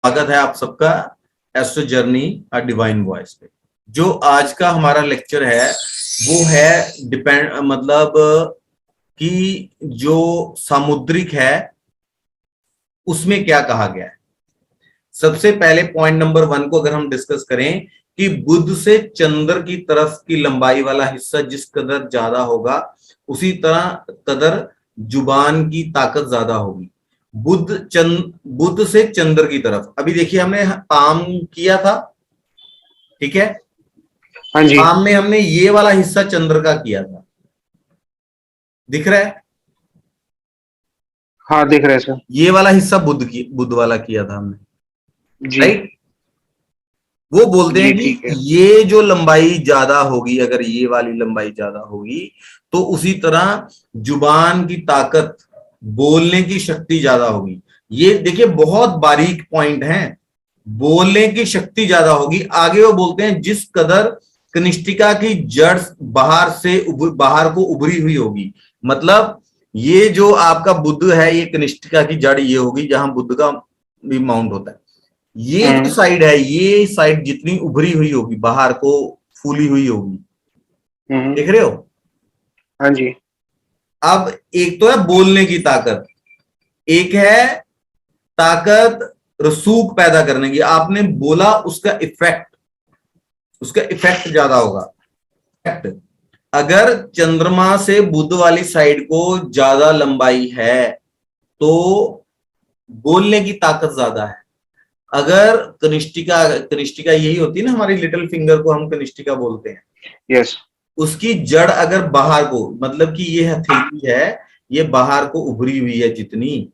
स्वागत है आप सबका astro journey a divine voice पे। जो आज का हमारा लेक्चर है वो है डिपेंड मतलब कि जो सामुद्रिक है उसमें क्या कहा गया है। सबसे पहले पॉइंट नंबर 1 को अगर हम डिस्कस करें कि बुध से चंद्र की तरफ की लंबाई वाला हिस्सा जिस कदर ज्यादा होगा उसी तरह कदर जुबान की ताकत ज्यादा होगी। बुध से चंद्र की तरफ, अभी देखिए हमने पाम किया था, ठीक है। हाँ जी, पाम में हमने ये वाला हिस्सा चंद्र का किया था, दिख रहा है। हाँ दिख रहा है सर। ये वाला हिस्सा बुध वाला किया था हमने, जी राइट। वो बोलते जी हैं कि ठीक है। ये जो लंबाई ज्यादा होगी, अगर ये वाली लंबाई ज्यादा होगी तो उसी तरह जुबान की ताकत, बोलने की शक्ति ज्यादा होगी। ये देखिए बहुत बारीक पॉइंट है, बोलने की शक्ति ज्यादा होगी। आगे वो बोलते हैं जिस कदर कनिष्ठिका की जड़ बाहर को उभरी हुई होगी, मतलब ये जो आपका बुध है ये कनिष्ठिका की जड़ ये होगी जहां बुध का भी माउंट होता है। ये जो साइड है, ये साइड जितनी उभरी हुई होगी, बाहर को फूली हुई होगी, देख रहे हो। हाँ जी। अब एक तो है बोलने की ताकत, एक है ताकत रसूख पैदा करने की। आपने बोला उसका इफेक्ट ज्यादा होगा। अगर चंद्रमा से बुध वाली साइड को ज्यादा लंबाई है तो बोलने की ताकत ज्यादा है। अगर कनिष्ठिका यही होती है ना, हमारी लिटिल फिंगर को हम कनिष्ठिका बोलते हैं। यस। उसकी जड़ अगर बाहर को, मतलब कि ये हथेली है, ये बाहर को उभरी हुई है जितनी,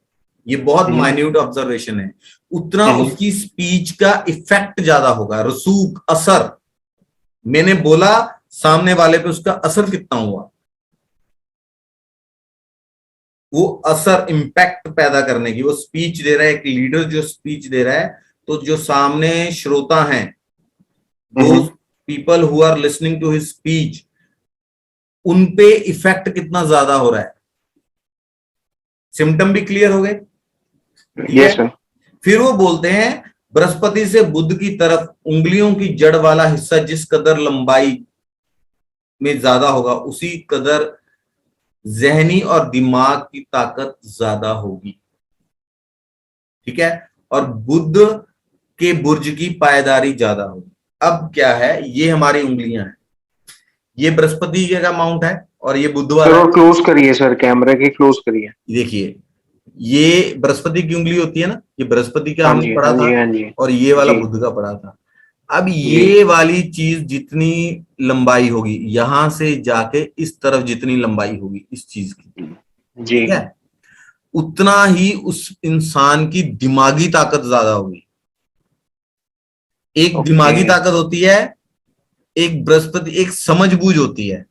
ये बहुत माइन्यूट ऑब्जर्वेशन है, उतना उसकी स्पीच का इफेक्ट ज्यादा होगा, रसूख, असर। मैंने बोला, सामने वाले पे उसका असर कितना हुआ, वो असर इंपैक्ट पैदा करने की, वो स्पीच दे रहा है, एक लीडर जो स्पीच दे रहा है, तो जो सामने श्रोता हैं, those people who are listening to his speech, उनपे इफेक्ट कितना ज्यादा हो रहा है। सिम्टम भी क्लियर हो गए, ठीक यस है। फिर वो बोलते हैं बृहस्पति से बुध की तरफ उंगलियों की जड़ वाला हिस्सा जिस कदर लंबाई में ज्यादा होगा उसी कदर जहनी और दिमाग की ताकत ज्यादा होगी, ठीक है। और बुध के बुर्ज की पायदारी ज्यादा होगी। अब क्या है, ये हमारी उंगलियां हैं, ये बृहस्पति का माउंट है और ये बुध वाला सर, है। और क्लोज करिए सर, कैमरा की क्लोज करिए। देखिए ये बृहस्पति की उंगली होती है ना, ये बृहस्पति का हाँ हमने जी पढ़ा हाँ था, जी हाँ जी। और ये वाला जी बुध का पढ़ा था। अब जी ये वाली चीज जितनी लंबाई होगी, यहां से जाके इस तरफ जितनी लंबाई होगी इस चीज की, जी। ठीक है, उतना ही उस इंसान की दिमागी ताकत ज्यादा होगी। एक ओके। दिमागी ताकत होती है, एक बृहस्पति, एक समझबूझ होती है,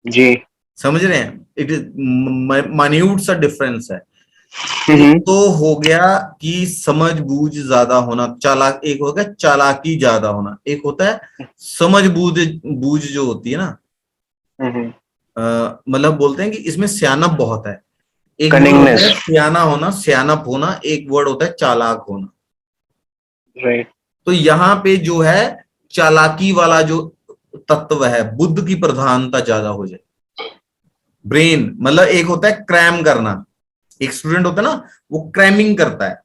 जी। समझ रहे हैं। इट इज माइन्यूट सा डिफरेंस है। एक तो हो गया कि समझबूझ ज्यादा होना, चालाक, एक हो गया चालाकी ज्यादा होना, एक होता है समझबूझ बूझ जो होती है ना, मतलब बोलते हैं कि इसमें सियानप बहुत है। एक वर्ड होता कनिंगनेस। है सियाना होना, सियानप होना, एक वर्ड होता है चालाक होना। राइट। तो यहाँ पे जो है चालाकी वाला जो तत्व है, बुद्ध की प्रधानता ज्यादा हो जाए। ब्रेन मतलब एक होता है क्रैम करना, एक स्टूडेंट होता है ना वो क्रैमिंग करता है,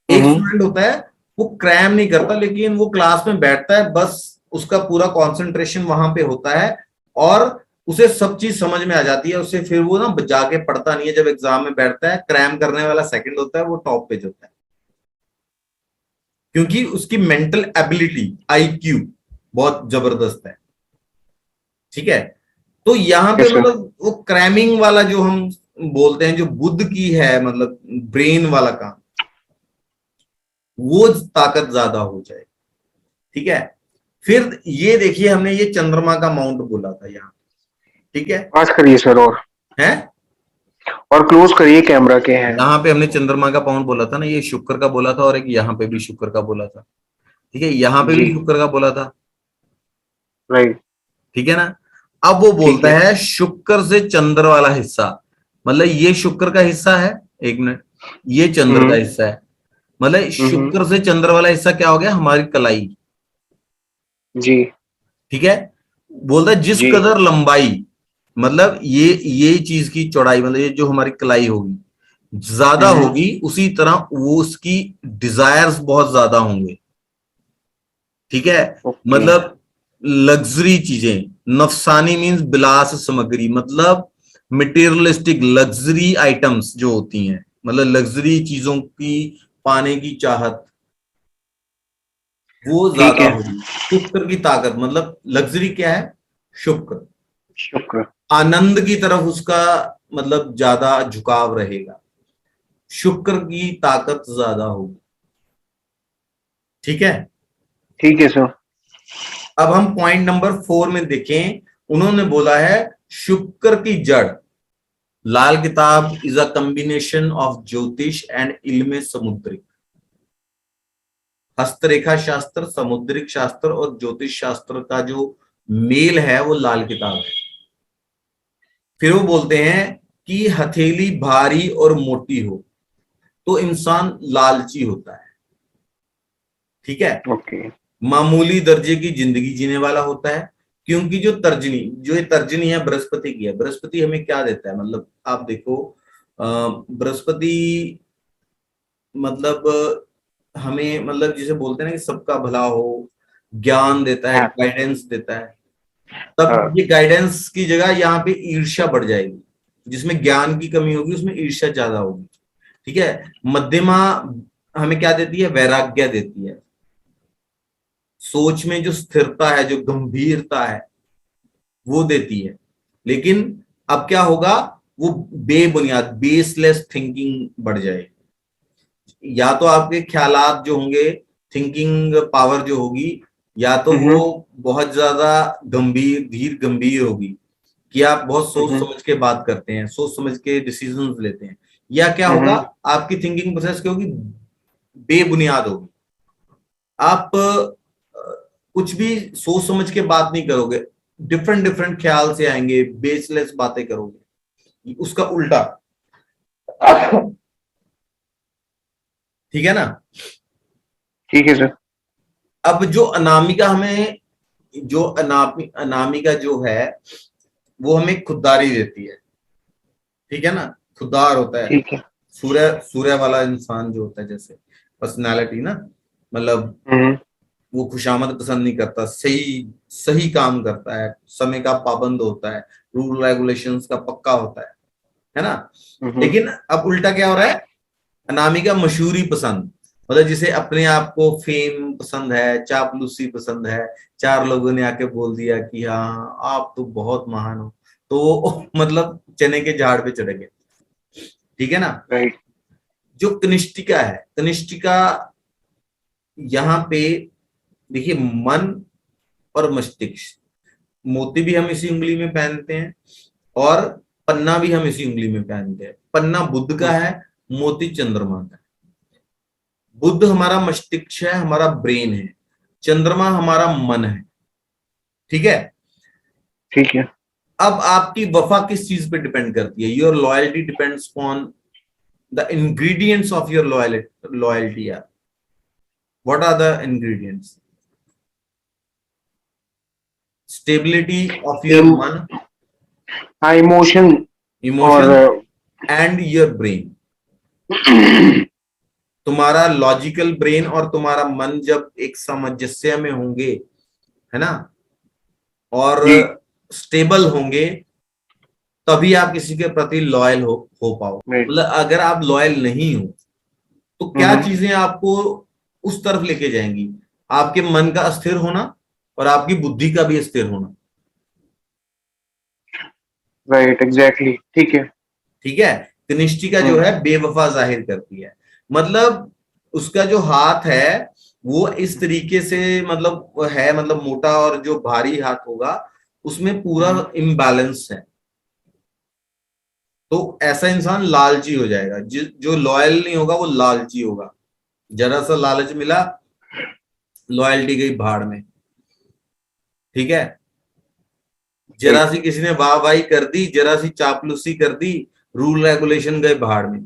एक स्टूडेंट होता है वो क्रैम नहीं करता लेकिन वो क्लास में बैठता है, बस उसका पूरा कंसंट्रेशन वहां पे होता है और उसे सब चीज समझ में आ जाती है, उसे फिर वो ना जाके पढ़ता नहीं है, जब एग्जाम में बैठता है क्रैम करने वाला सेकंड होता है, वो टॉप पेज होता है, क्योंकि उसकी मेंटल एबिलिटी, आईक्यू बहुत जबरदस्त है, ठीक है। तो यहाँ पे यस सर। मतलब वो क्रैमिंग वाला जो हम बोलते हैं, जो बुद्ध की है मतलब ब्रेन वाला काम, वो ताकत ज्यादा हो जाए, ठीक है। फिर ये देखिए हमने ये चंद्रमा का माउंट बोला था यहाँ, ठीक है, पास करिए सर, है। और क्लोज करिए कैमरा के हैं। यहाँ पे हमने चंद्रमा का माउंट बोला था ना, ये शुक्र का बोला था, और एक यहाँ पे भी शुक्र का बोला था, ठीक है, यहाँ पे जी। भी शुक्र का बोला था, राइट। ठीक है ना। अब वो ठीक बोलता है। है शुक्र से चंद्र वाला हिस्सा, मतलब ये शुक्र का हिस्सा है, एक मिनट, ये चंद्र का हिस्सा है, मतलब शुक्र से चंद्र वाला हिस्सा क्या हो गया, हमारी कलाई। जी ठीक है, बोलता है जिस जी कदर लंबाई, मतलब ये चीज की चौड़ाई, मतलब ये जो हमारी कलाई होगी ज्यादा होगी, उसी तरह वो उसकी डिजायर्स बहुत ज्यादा होंगे। ठीक है, ओके मतलब लग्जरी चीजें, नफसानी मीन्स विलास सामग्री, मतलब मटेरियलिस्टिक लग्जरी आइटम्स जो होती हैं, मतलब लग्जरी चीजों की पाने की चाहत, वो ठीक ज्यादा है। होगी। शुक्र की ताकत, मतलब लग्जरी क्या है, शुक्र, शुक्र। आनंद की तरफ उसका मतलब ज्यादा झुकाव रहेगा, शुक्र की ताकत ज्यादा होगी। ठीक है, ठीक है सर। अब हम पॉइंट नंबर 4 में देखें। उन्होंने बोला है शुक्र की जड़, लाल किताब इज अ कॉम्बिनेशन ऑफ ज्योतिष एंड इल्म समुद्रिक। हस्तरेखा शास्त्र, समुद्रिक शास्त्र और ज्योतिष शास्त्र का जो मेल है वो लाल किताब है। फिर वो बोलते हैं कि हथेली भारी और मोटी हो तो इंसान लालची होता है। ठीक है, ओके। मामूली दर्जे की जिंदगी जीने वाला होता है, क्योंकि जो ये तर्जनी है बृहस्पति की है। बृहस्पति हमें क्या देता है, मतलब आप देखो, बृहस्पति मतलब हमें, मतलब जिसे बोलते हैं ना कि सबका भला हो, ज्ञान देता है, हाँ गाइडेंस देता है। तब हाँ। ये गाइडेंस की जगह यहाँ पे ईर्ष्या बढ़ जाएगी, जिसमें ज्ञान की कमी होगी उसमें ईर्ष्या ज्यादा होगी। ठीक है, मध्यमा हमें क्या देती है, वैराग्य देती है, सोच में जो स्थिरता है, जो गंभीरता है वो देती है। लेकिन अब क्या होगा, वो बेबुनियाद बेसलेस थिंकिंग बढ़ जाएगी। या तो आपके ख्यालात जो होंगे, थिंकिंग पावर जो होगी, या तो वो हम्म बहुत ज्यादा गंभीर, धीर गंभीर होगी, कि आप बहुत सोच हम्म समझ के बात करते हैं, सोच समझ के डिसीजंस लेते हैं। या क्या होगा, हम्म आपकी थिंकिंग प्रोसेस क्या होगी, बेबुनियाद होगी। आप कुछ भी सोच समझ के बात नहीं करोगे, डिफरेंट डिफरेंट ख्याल से आएंगे, बेसलेस बातें करोगे, उसका उल्टा। ठीक है ना। ठीक है सर। अब जो अनामिका हमें, जो अनामिका जो है वो हमें खुददारी देती है। ठीक है ना, खुददार होता है, ठीक है। सूर्य सूर्य वाला इंसान जो होता है, जैसे पर्सनालिटी ना, मतलब हम्म वो खुशामद पसंद नहीं करता, सही सही काम करता है, समय का पाबंद होता है, रूल रेगुलेशंस का पक्का होता है ना। हम्म लेकिन अब उल्टा क्या हो रहा है, अनामिका मशहूरी पसंद, मतलब जिसे अपने आप को फेम पसंद है, चापलूसी पसंद है, चार लोगों ने आके बोल दिया कि हाँ आप तो बहुत महान हो, तो वो मतलब चने के झाड़ पे चढ़ गए। ठीक है ना। राइट। जो कनिष्ठिका है, कनिष्ठिका यहाँ पे देखिए, मन और मस्तिष्क, मोती भी हम इसी उंगली में पहनते हैं और पन्ना भी हम इसी उंगली में पहनते हैं। पन्ना बुध का है, मोती चंद्रमा का है। बुध हमारा मस्तिष्क है, हमारा ब्रेन है, चंद्रमा हमारा मन है। ठीक है, ठीक है। अब आपकी वफा किस चीज पे डिपेंड करती है, your loyalty depends on the ingredients of your loyalty यार। What are the ingredients, stability of your in मन, हाँ इमोशन और इमोशन एंड योर ब्रेन। तुम्हारा लॉजिकल ब्रेन और तुम्हारा मन जब एक सामंजस्य में होंगे, है ना, और जी। स्टेबल होंगे, तभी आप किसी के प्रति लॉयल हो पाओ। राइट। मतलब अगर आप लॉयल नहीं हो तो क्या चीजें आपको उस तरफ लेके जाएंगी, आपके मन का अस्थिर होना और आपकी बुद्धि का भी अस्थिर होना। राइट एग्जैक्टली ठीक है। ठीक है, कनिष्ठिका जो है बेवफा जाहिर करती है, मतलब उसका जो हाथ है वो इस तरीके से मतलब है, मतलब मोटा, और जो भारी हाथ होगा उसमें पूरा इम्बैलेंस है। तो ऐसा इंसान लालची हो जाएगा, जो लॉयल नहीं होगा वो लालची होगा। जरा सा लालच मिला, लॉयल्टी गई भाड़ में। ठीक है, जरा राइट। सी किसी ने वाह वाही कर दी, जरा सी चापलूसी कर दी, रूल रेगुलेशन गए भाड़ में,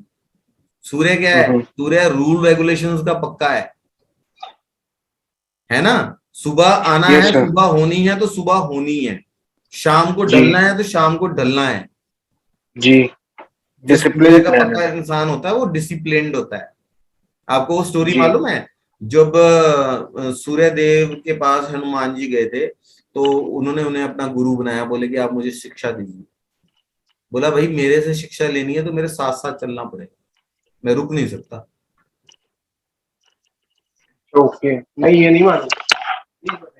सूर्य क्या है? सूर्य रूल रेगुलेशंस का पक्का है ना? सुबह आना यस है, सर। सुबह होनी है तो सुबह होनी है, शाम को जी ढलना है तो शाम को ढलना है। जी। जो सूर्य डिसिप्लिन का पक्का प्लानट। इंसान होता है वो डिसिप्लिन्ड होता है। आपको वो स्टोरी जी। मालूम है? जब सूर्य देव के पास हनुमान जी गए थे तो उन्होंने उन्हें अपना गुरु बनाया, बोले कि आप मुझे शिक्षा दीजिए। बोला भाई मेरे से शिक्षा लेनी है तो मेरे साथ साथ चलना पड़ेगा, मैं रुक नहीं सकता। ओके, नहीं ये नहीं मालूम।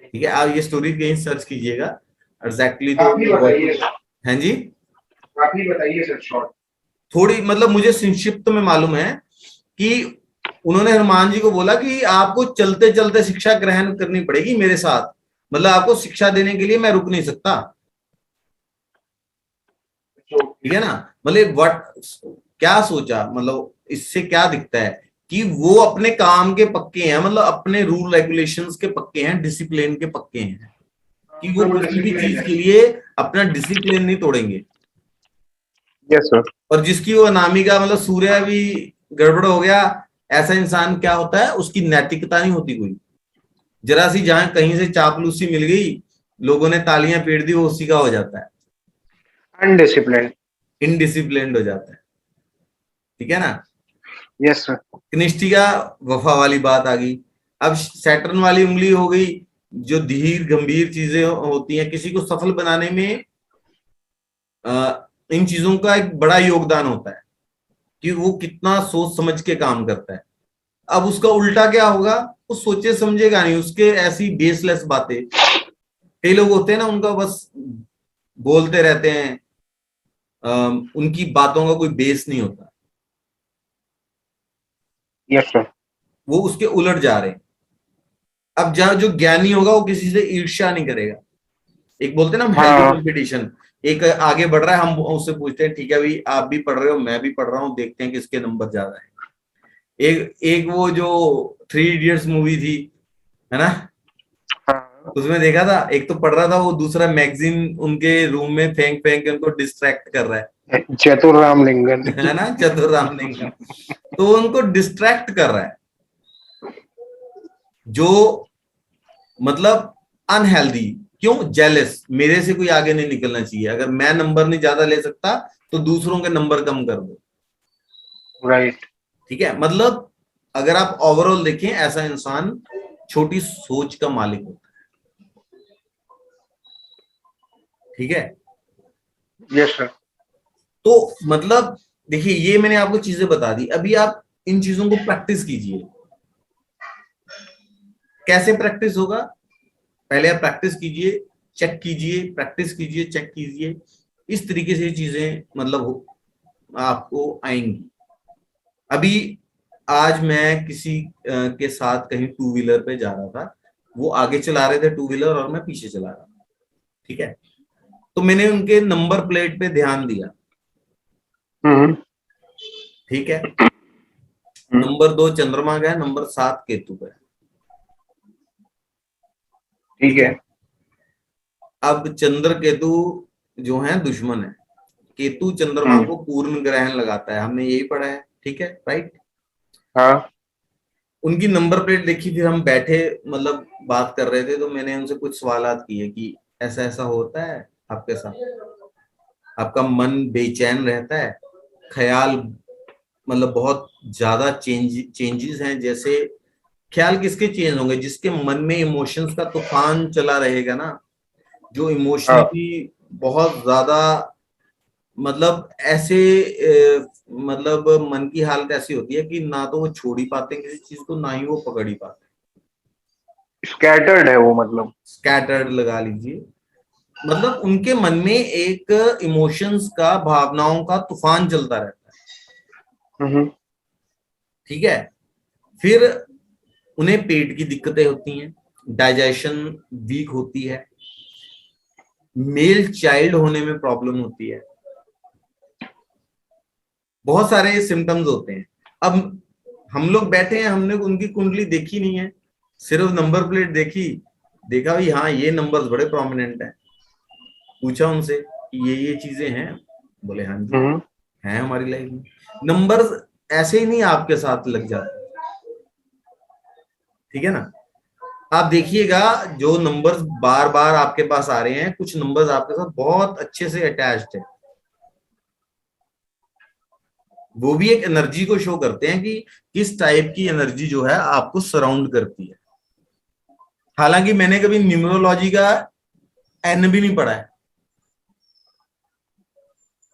ठीक है, आप ये स्टोरी कहीं सर्च कीजिएगा एग्जैक्टली तो काफी बताइए सर। हैं जी। काफी बताइए सर, शॉर्ट। थोड़ी मतलब मुझे संक्षिप्त में मालूम है कि उन्होंने हनुमान जी को बोला कि आपको चलते चलते शिक्षा ग्रहण करनी पड़ेगी मेरे साथ, मतलब आपको शिक्षा देने के लिए मैं रुक नहीं सकता। ठीक है ना? मतलब व्हाट, क्या सोचा, मतलब इससे क्या दिखता है कि वो अपने काम के पक्के हैं, मतलब अपने रूल रेगुलेशंस के पक्के हैं, डिसिप्लिन के पक्के हैं, कि वो किसी भी चीज के लिए अपना डिसिप्लिन नहीं तोड़ेंगे। Yes sir. और जिसकी वो अनामिका मतलब सूर्य भी गड़बड़ हो गया, ऐसा इंसान क्या होता है, उसकी नैतिकता नहीं होती कोई। जरा सी जहां कहीं से चापलूसी मिल गई, लोगों ने तालियां पीट दी, वो उसी का हो जाता है, अनडिसिप्लिन। इनडिसिप्लिन्ड हो जाता है। ठीक है ना? Yes sir. कनिष्ठिका वफा वाली बात आ गई। अब सैटर्न वाली उंगली हो गई, जो धीर गंभीर चीजें होती हैं, किसी को सफल बनाने में इन चीजों का एक बड़ा योगदान होता है कि वो कितना सोच समझ के काम करता है। अब उसका उल्टा क्या होगा, वो सोचे समझेगा नहीं, उसके ऐसी बेसलेस बातें। कई लोग होते हैं ना, उनका बस बोलते रहते हैं, उनकी बातों का कोई बेस नहीं होता, यस सर। वो उसके उलट जा रहे हैं। अब जहां जो ज्ञानी होगा वो किसी से ईर्ष्या नहीं करेगा। एक बोलते हैं ना हम हेल्दी हाँ। कंपटीशन, एक आगे बढ़ रहा है, हम उससे पूछते हैं ठीक है भाई आप भी पढ़ रहे हो मैं भी पढ़ रहा हूँ, देखते हैं किसके नंबर ज्यादा है। एक एक वो जो थ्री इडियट्स मूवी थी, है ना, हाँ। उसमें देखा था, एक तो पढ़ रहा था, वो दूसरा मैगजीन उनके रूम में फेंक फेंक के उनको डिस्ट्रैक्ट कर रहा चतुर रामलिंगन। है ना, चतुर रामलिंगम। तो वो उनको डिस्ट्रैक्ट कर रहा है, जो मतलब अनहेल्दी। क्यों? जेलस, मेरे से कोई आगे नहीं निकलना चाहिए, अगर मैं नंबर नहीं ज्यादा ले सकता तो दूसरों के नंबर कम कर दो। राइट। ठीक है, मतलब अगर आप ओवरऑल देखें, ऐसा इंसान छोटी सोच का मालिक होता है। ठीक है, यस सर। तो मतलब देखिए ये मैंने आपको चीजें बता दी, अभी आप इन चीजों को प्रैक्टिस कीजिए। कैसे प्रैक्टिस होगा? पहले आप प्रैक्टिस कीजिए, चेक कीजिए, प्रैक्टिस कीजिए, चेक कीजिए, इस तरीके से चीजें मतलब आपको आएंगी। अभी आज मैं किसी के साथ कहीं टू व्हीलर पे जा रहा था, वो आगे चला रहे थे टू व्हीलर और मैं पीछे चला रहा था। ठीक है, तो मैंने उनके नंबर प्लेट पे ध्यान दिया। हम्म। ठीक है, नंबर 2 चंद्रमा का है, नंबर 7 केतु का है। ठीक ठीक है। है, अब चंद्र केतु जो है दुश्मन है, केतु चंद्रमा को पूर्ण ग्रहण लगाता है, हमने यही पढ़ा है। ठीक है, राइट। हाँ। उनकी नंबर प्लेट देखी, फिर हम बैठे मतलब बात कर रहे थे, तो मैंने उनसे कुछ सवालात किए कि ऐसा ऐसा होता है आपके साथ, आपका मन बेचैन रहता है, ख्याल मतलब बहुत ज्यादा चेंजेस हैं, जैसे ख्याल किसके चेंज होंगे? जिसके मन में इमोशंस का तूफान चला रहेगा ना, जो हाँ। इमोशनली बहुत ज्यादा मतलब ऐसे मतलब मन की हालत ऐसी होती है कि ना तो वो छोड़ ही पाते किसी चीज को, ना ही वो पकड़ ही पाते। स्कैटर्ड है वो, मतलब। स्कैटर्ड लगा लीजिए, मतलब उनके मन में एक इमोशंस का, भावनाओं का तूफान चलता रहता है। हम्म। ठीक है, फिर उन्हें पेट की दिक्कतें होती हैं, डाइजेशन वीक होती है, मेल चाइल्ड होने में प्रॉब्लम होती है, बहुत सारे सिम्टम्स होते हैं। अब हम लोग बैठे हैं, हमने उनकी कुंडली देखी नहीं है, सिर्फ नंबर प्लेट देखी, देखा भाई हाँ ये नंबर्स बड़े प्रोमिनेंट है, पूछा उनसे कि ये चीजें हैं, बोले हाँ जी हम्म। हैं हमारी लाइफ में। नंबर्स ऐसे ही नहीं आपके साथ लग जाते, ठीक है ना। आप देखिएगा जो नंबर्स बार बार आपके पास आ रहे हैं, कुछ नंबर्स आपके साथ बहुत अच्छे से अटैच्ड है, वो भी एक एनर्जी को शो करते हैं कि किस टाइप की एनर्जी जो है आपको सराउंड करती है। हालांकि मैंने कभी न्यूमरोलॉजी का एन भी नहीं पढ़ा है,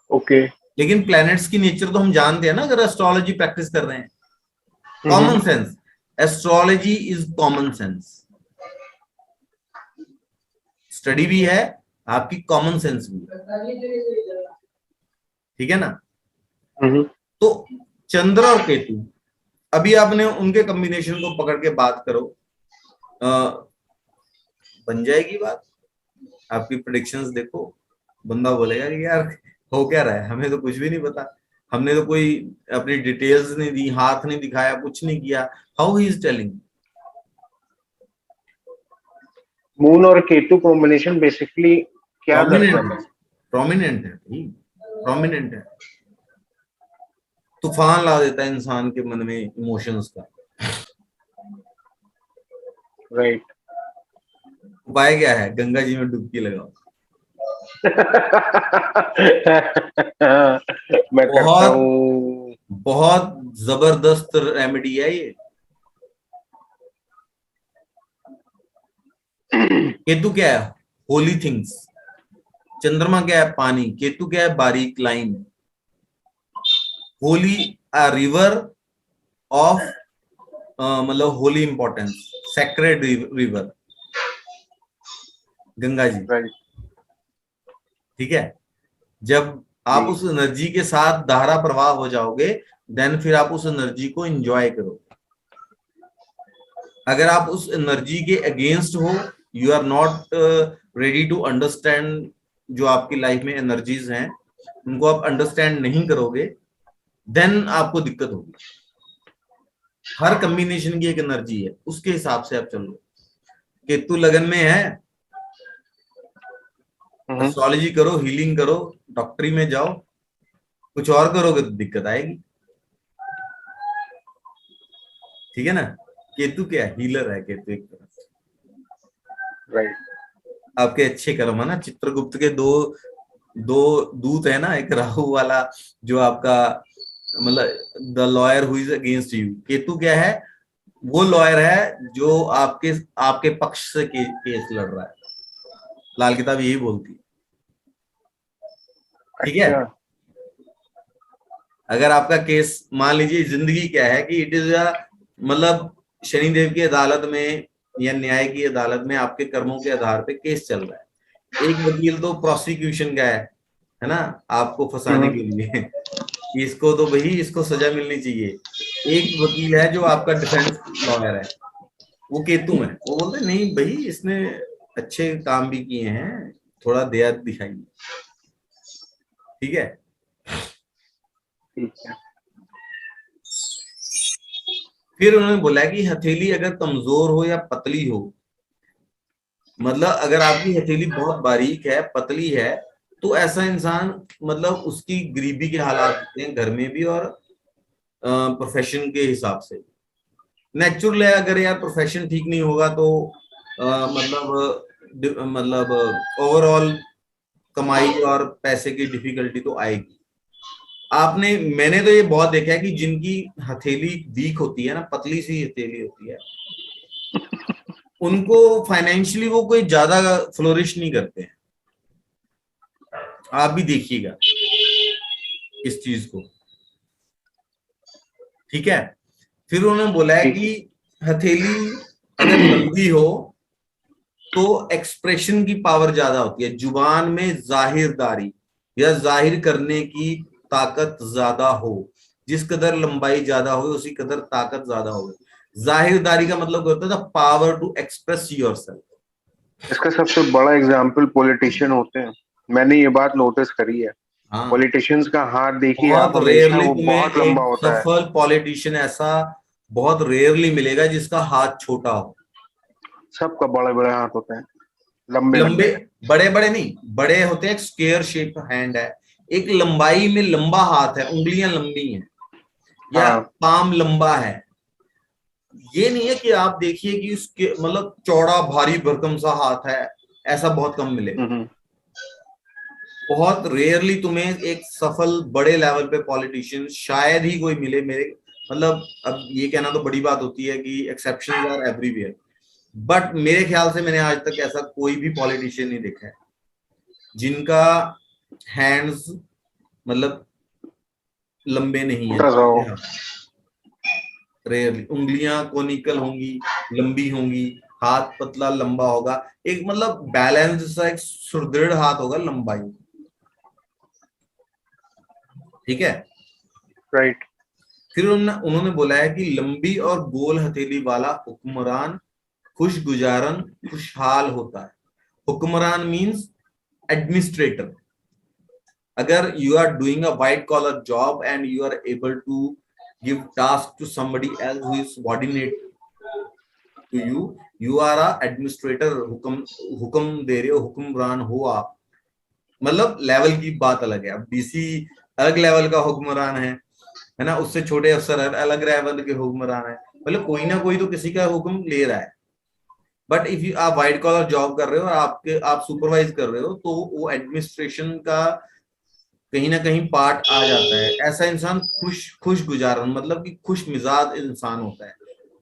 ओके। लेकिन प्लैनेट्स की नेचर तो हम जानते हैं ना, अगर एस्ट्रोलॉजी प्रैक्टिस कर रहे हैं। Common sense, astrology is common sense, study भी है, आपकी कॉमन सेंस भी है, ठीक है ना। तो चंद्र और केतु, अभी आपने उनके कॉम्बिनेशन को पकड़ के बात करो, बन जाएगी बात। आपकी प्रेडिक्शंस देखो, बंदा बोलेगा कि यार हो क्या रहा है, हमें तो कुछ भी नहीं पता, हमने तो कोई अपनी डिटेल्स नहीं दी, हाथ नहीं दिखाया, कुछ नहीं किया, how he is telling. Moon और केतु कॉम्बिनेशन बेसिकली क्या करता है? प्रोमिनेंट है भाई, प्रोमिनेंट है, तूफान ला देता है इंसान के मन में इमोशंस का। राइट। उपाय क्या है, गंगा जी में डुबकी लगाओ। मैं करता बहुत हूँ। बहुत जबरदस्त रेमेडी है ये। केतु क्या है, होली थिंग्स। चंद्रमा क्या है, पानी। केतु क्या है, बारीक line. Holy, a river of, मतलब holy importance, sacred river, Ganga ji, right. ठीक है। जब आप उस एनर्जी के साथ धारा प्रवाह हो जाओगे, देन फिर आप उस एनर्जी को एंजॉय करो। अगर आप उस एनर्जी के अगेंस्ट हो, you are not ready to understand जो आपकी लाइफ में एनर्जीज हैं, उनको आप अंडरस्टैंड नहीं करोगे, देन आपको दिक्कत होगी। हर कॉम्बिनेशन की एक एनर्जी है, उसके हिसाब से आप चलो। केतु लगन में है, एस्ट्रोलॉजी करो, हीलिंग करो, डॉक्टरी में जाओ, कुछ और करोगे तो दिक्कत आएगी, ठीक है ना। केतु क्या है, हीलर है केतु एक तरह से। राइट। आपके अच्छे कर्म है ना। चित्रगुप्त के दो दो दूत है ना, एक राहु वाला जो आपका मतलब the lawyer who is against you. Ketu क्या है, वो लॉयर है जो आपके आपके पक्ष से केस लड़ रहा है। लाल किताब यही बोलती है, ठीक है। अच्छा। अगर आपका केस, मान लीजिए जिंदगी क्या है कि इट इज मतलब शनिदेव की अदालत में या न्याय की अदालत में आपके कर्मों के आधार पे केस चल रहा है। एक वकील तो प्रोसिक्यूशन का है ना, आपको फंसाने के लिए कि इसको तो भाई इसको सजा मिलनी चाहिए। एक वकील है जो आपका डिफेंस लॉयर है, वो केतु है, वो बोलते नहीं भाई इसने अच्छे काम भी किए हैं, थोड़ा दया दिखाइए, ठीक है। ठीक है। फिर उन्होंने बोला कि हथेली अगर कमजोर हो या पतली हो, मतलब अगर आपकी हथेली बहुत बारीक है, पतली है, तो ऐसा इंसान मतलब उसकी गरीबी के हालात होते हैं घर में भी और प्रोफेशन के हिसाब से। नेचुरल है, अगर यार प्रोफेशन ठीक नहीं होगा तो मतलब ओवरऑल कमाई और पैसे की डिफिकल्टी तो आएगी। आपने, मैंने तो ये बहुत देखा है कि जिनकी हथेली वीक होती है ना, पतली सी हथेली होती है, उनको फाइनेंशियली वो कोई ज्यादा फ्लोरिश नहीं करते हैं। आप भी देखिएगा इस चीज को, ठीक है। फिर उन्होंने बोला है कि हथेली अगर लंबी हो तो एक्सप्रेशन की पावर ज्यादा होती है, जुबान में जाहिरदारी या जाहिर करने की ताकत ज्यादा हो। जिस कदर लंबाई ज्यादा हो उसी कदर ताकत ज्यादा हो। जाहिरदारी का मतलब होता है पावर टू एक्सप्रेस योरसेल्फ। इसका सबसे बड़ा एग्जाम्पल पॉलिटिशियन होते हैं। मैंने ये बात नोटिस करी है। हाँ, पॉलिटिशियंस का हाथ देखिए आप, बहुत हमेशा रेयरली वो तुम्हें बहुत लंबा एक होता है। सफल पॉलिटिशियन ऐसा बहुत रेयरली मिलेगा जिसका हाथ छोटा हो। सबका बड़े बड़े हाथ होते हैं, लंबे लंबे, लंबे। बड़े बड़े नहीं, बड़े होते हैं, स्क्वायर शेप हैंड है, एक लंबाई में लंबा हाथ है, उंगलियां लंबी हैं। या हाँ। पाम लंबा है। ये नहीं है कि आप देखिए कि उसके मतलब चौड़ा भारी भरकम सा हाथ है, ऐसा बहुत कम मिलेगा। बहुत रेयरली तुम्हें एक सफल बड़े लेवल पे पॉलिटिशियन शायद ही कोई मिले मेरे, मतलब अब ये कहना तो बड़ी बात होती है कि एक्सेप्शंस आर एवरीवेयर, बट मेरे ख्याल से मैंने आज तक ऐसा कोई भी पॉलिटिशियन नहीं देखा है जिनका हैंड्स मतलब लंबे नहीं है। रेयरली उंगलियां कोनिकल होंगी, लंबी होंगी, हाथ पतला लंबा होगा, एक मतलब बैलेंस सा एक सुदृढ़ हाथ होगा, लंबाई। ठीक है, राइट। फिर उन्होंने बोला है कि लंबी और गोल हथेली वाला हुक्मरान खुशगुजारन खुशहाल होता है। हुक्मरान मींस एडमिनिस्ट्रेटर। अगर you are doing a white collar job and you are able to give task to somebody else who is subordinate to you, you are a administrator। हुक्म दे रहे हो, हुक्मरान हो आप, मतलब लेवल की बात अलग है। अब डीसी अलग लेवल का हुक्मरान है ना, उससे छोटे अफसर अलग लेवल के हुक्मरान है, मतलब कोई ना कोई तो किसी का हुक्म ले रहा है। बट इफ यू आप व्हाइट कॉलर जॉब कर रहे हो और आप सुपरवाइज कर रहे हो, तो वो एडमिनिस्ट्रेशन का कहीं ना कहीं पार्ट आ जाता है। ऐसा इंसान खुश गुजारन मतलब कि खुश मिजाज इंसान होता है,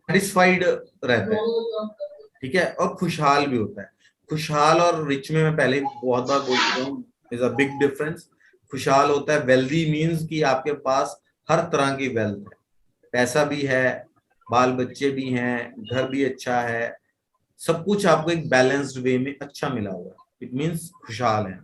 सेटिस्फाइड रहता है, ठीक है, और खुशहाल भी होता है। खुशहाल और रिच में मैं पहले बहुत बार बोल चुका हूँ, इज अ बिग डिफरेंस। खुशहाल होता है, वेल्दी मीन्स कि आपके पास हर तरह की वेल्थ है, पैसा भी है, बाल बच्चे भी हैं, घर भी अच्छा है, सब कुछ आपको एक बैलेंस्ड वे में अच्छा मिला हुआ है, इट मीन्स खुशहाल है।